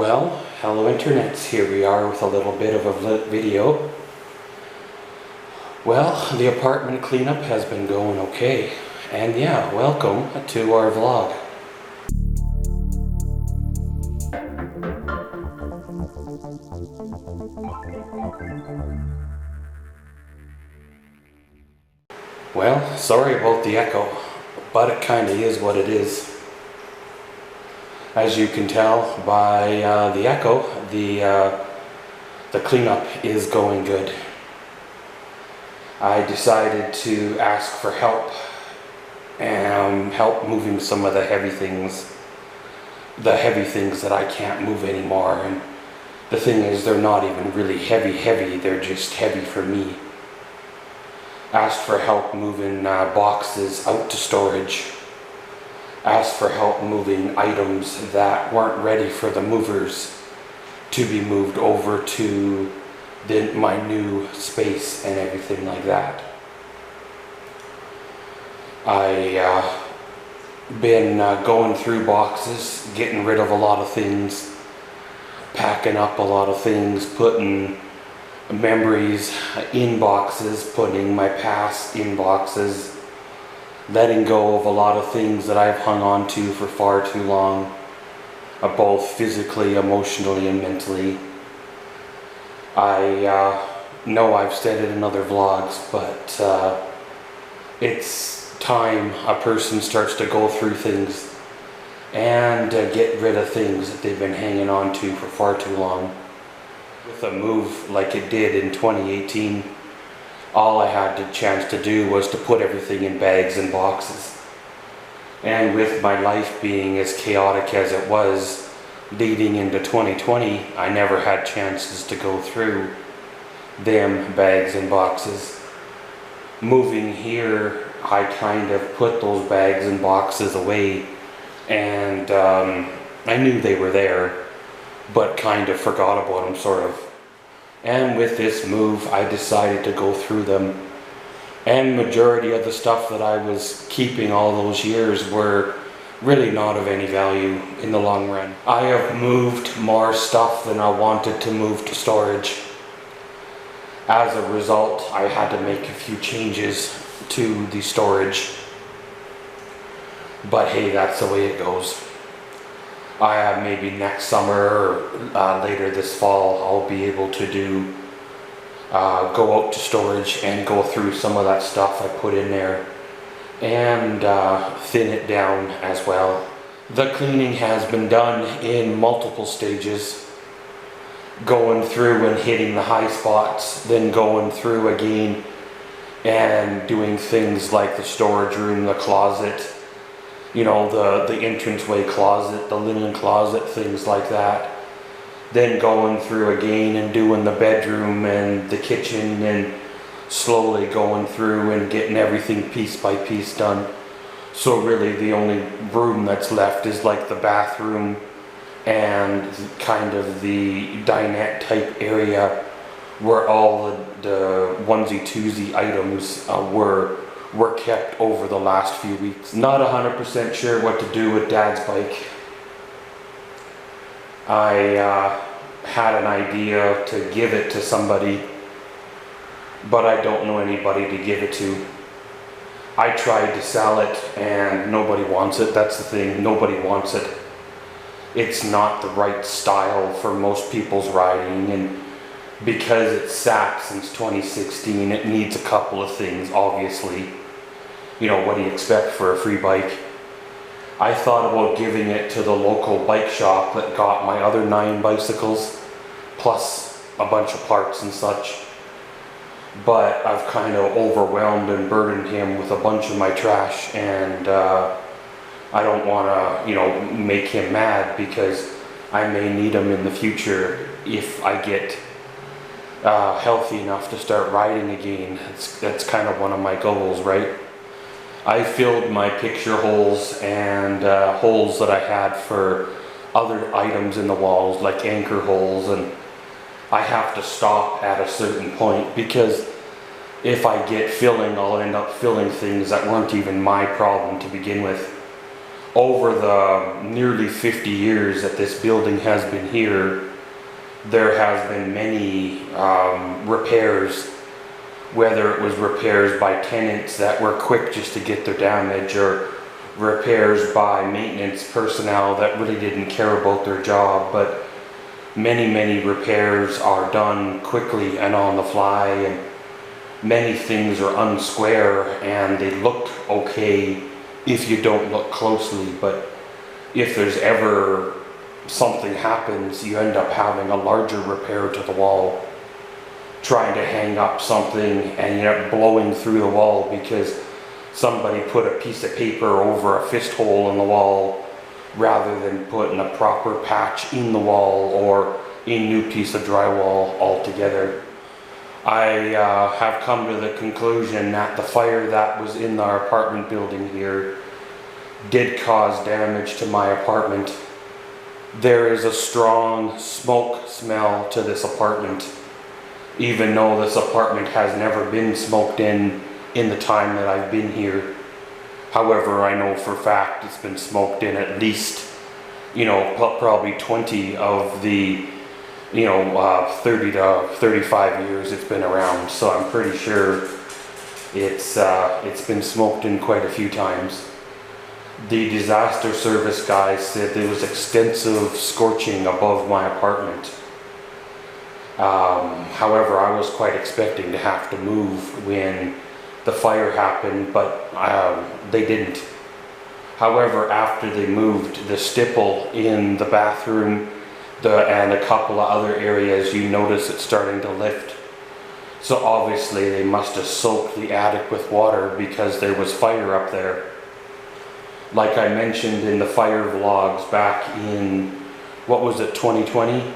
Well, hello internets, here we are with a little bit of a video. Well, the apartment cleanup has been going okay. And yeah, welcome to our vlog. Well, sorry about the echo, but it kinda is what it is. As you can tell by the echo, the cleanup is going good. I decided to ask for help and help moving some of the heavy things that I can't move anymore. And the thing is, they're not even really heavy, they're just heavy for me. Asked for help moving boxes out to storage. Asked for help moving items that weren't ready for the movers to be moved over to my new space and everything like that. I been going through boxes, getting rid of a lot of things, packing up a lot of things, putting memories in boxes, putting my past in boxes, letting go of a lot of things that I've hung on to for far too long, both physically, emotionally, and mentally. I know I've said it in other vlogs, but it's time a person starts to go through things and get rid of things that they've been hanging on to for far too long. With a move like it did in 2018, all I had the chance to do was to put everything in bags and boxes. And with my life being as chaotic as it was leading into 2020, I never had chances to go through them bags and boxes. Moving here, I kind of put those bags and boxes away, and I knew they were there, but kind of forgot about them, sort of. And with this move, I decided to go through them. And majority of the stuff that I was keeping all those years were really not of any value in the long run. I have moved more stuff than I wanted to move to storage. As a result, I had to make a few changes to the storage. But hey, that's the way it goes. Maybe next summer or later this fall, I'll be able to do go out to storage and go through some of that stuff I put in there and thin it down as well. The cleaning has been done in multiple stages, going through and hitting the high spots, then going through again and doing things like the storage room, the closet, you know, the entranceway closet, the linen closet, things like that. Then going through again and doing the bedroom and the kitchen, and slowly going through and getting everything piece by piece done. So really the only room that's left is like the bathroom and kind of the dinette type area where all the onesie twosie items were kept over the last few weeks. Not 100% sure what to do with Dad's bike. I had an idea to give it to somebody, but I don't know anybody to give it to. I tried to sell it and nobody wants it. That's the thing, nobody wants it. It's not the right style for most people's riding, and because it's sat since 2016, it needs a couple of things, obviously. You know, what do you expect for a free bike? I thought about giving it to the local bike shop that got my other 9 bicycles, plus a bunch of parts and such. But I've kind of overwhelmed and burdened him with a bunch of my trash, and I don't want to, you know, make him mad, because I may need him in the future if I get healthy enough to start riding again. That's kind of one of my goals, right? I filled my picture holes and holes that I had for other items in the walls, like anchor holes, and I have to stop at a certain point, because if I get filling, I'll end up filling things that weren't even my problem to begin with. over the nearly 50 years that this building has been here, there has been many repairs, whether it was repairs by tenants that were quick just to get their damage, or repairs by maintenance personnel that really didn't care about their job. But many repairs are done quickly and on the fly, and many things are unsquare and they look okay if you don't look closely, but if there's ever something happens, you end up having a larger repair to the wall, trying to hang up something, and you end up blowing through the wall because somebody put a piece of paper over a fist hole in the wall rather than putting a proper patch in the wall or a new piece of drywall altogether. I have come to the conclusion that the fire that was in our apartment building here did cause damage to my apartment. There is a strong smoke smell to this apartment, even though this apartment has never been smoked in the time that I've been here. However, I know for a fact it's been smoked in at least, probably 20 of the 30 to 35 years it's been around. So I'm pretty sure it's been smoked in quite a few times. The disaster service guys said there was extensive scorching above my apartment. However, I was quite expecting to have to move when the fire happened, but they didn't. However, after they moved the stipple in the bathroom and a couple of other areas, you notice it starting to lift. So obviously they must have soaked the attic with water because there was fire up there. Like I mentioned in the fire vlogs back in, 2020?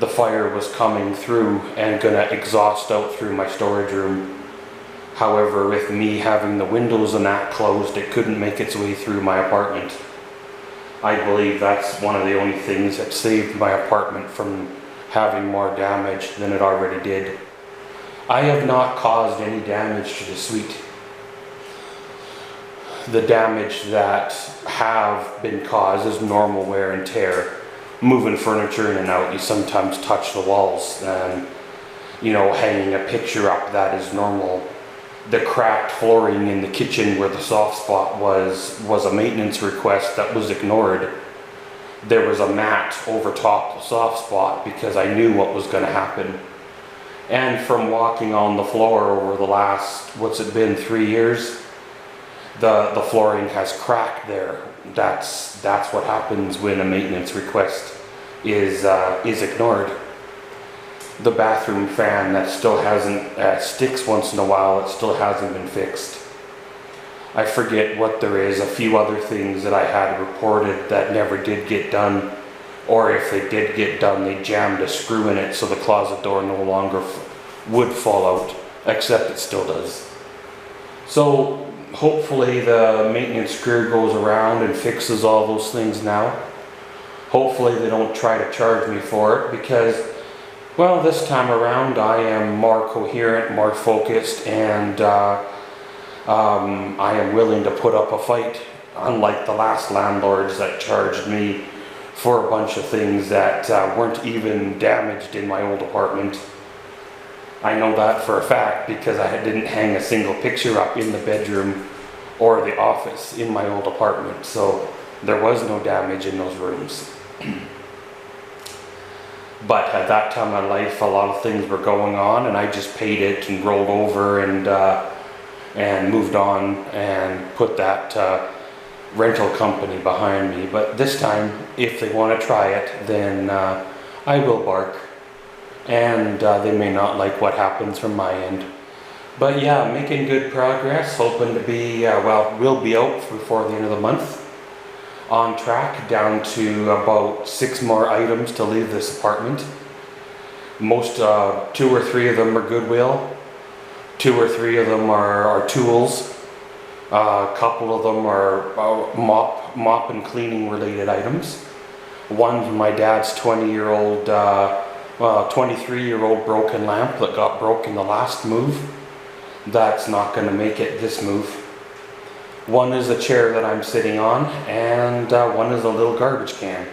The fire was coming through and gonna exhaust out through my storage room. However, with me having the windows and that closed, it couldn't make its way through my apartment. I believe that's one of the only things that saved my apartment from having more damage than it already did. I have not caused any damage to the suite. The damage that have been caused is normal wear and tear. Moving furniture in and out, you sometimes touch the walls, and hanging a picture up, that is normal. The cracked flooring in the kitchen where the soft spot was a maintenance request that was ignored. There was a mat over top the soft spot because I knew what was going to happen. And from walking on the floor over the last, 3 years, the flooring has cracked there. That's what happens when a maintenance request is ignored. The bathroom fan that still hasn't, sticks once in a while, it still hasn't been fixed. I forget what there is, a few other things that I had reported that never did get done, or if they did get done, they jammed a screw in it so the closet door no longer would fall out, except it still does. So hopefully the maintenance crew goes around and fixes all those things now. Hopefully they don't try to charge me for it, because well, this time around I am more coherent, more focused, and I am willing to put up a fight, unlike the last landlords that charged me for a bunch of things that weren't even damaged in my old apartment. I know that for a fact because I didn't hang a single picture up in the bedroom or the office in my old apartment, so there was no damage in those rooms. But at that time in life, a lot of things were going on, and I just paid it and rolled over and moved on and put that rental company behind me. But this time, if they want to try it, then I will bark, and they may not like what happens from my end. But yeah, making good progress, hoping to be, we'll be out before the end of the month. On track, down to about 6 more items to leave this apartment. Most, 2 or 3 of them are Goodwill, 2 or 3 of them are tools, a couple of them are mop and cleaning related items. One's my dad's 23-year-old broken lamp that got broke in the last move. That's not going to make it this move. One is a chair that I'm sitting on, and one is a little garbage can.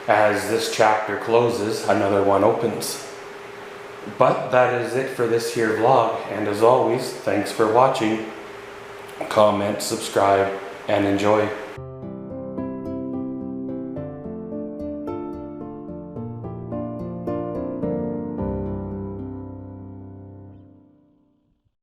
As this chapter closes, another one opens. But that is it for this here vlog, and as always, thanks for watching. Comment, subscribe, and enjoy.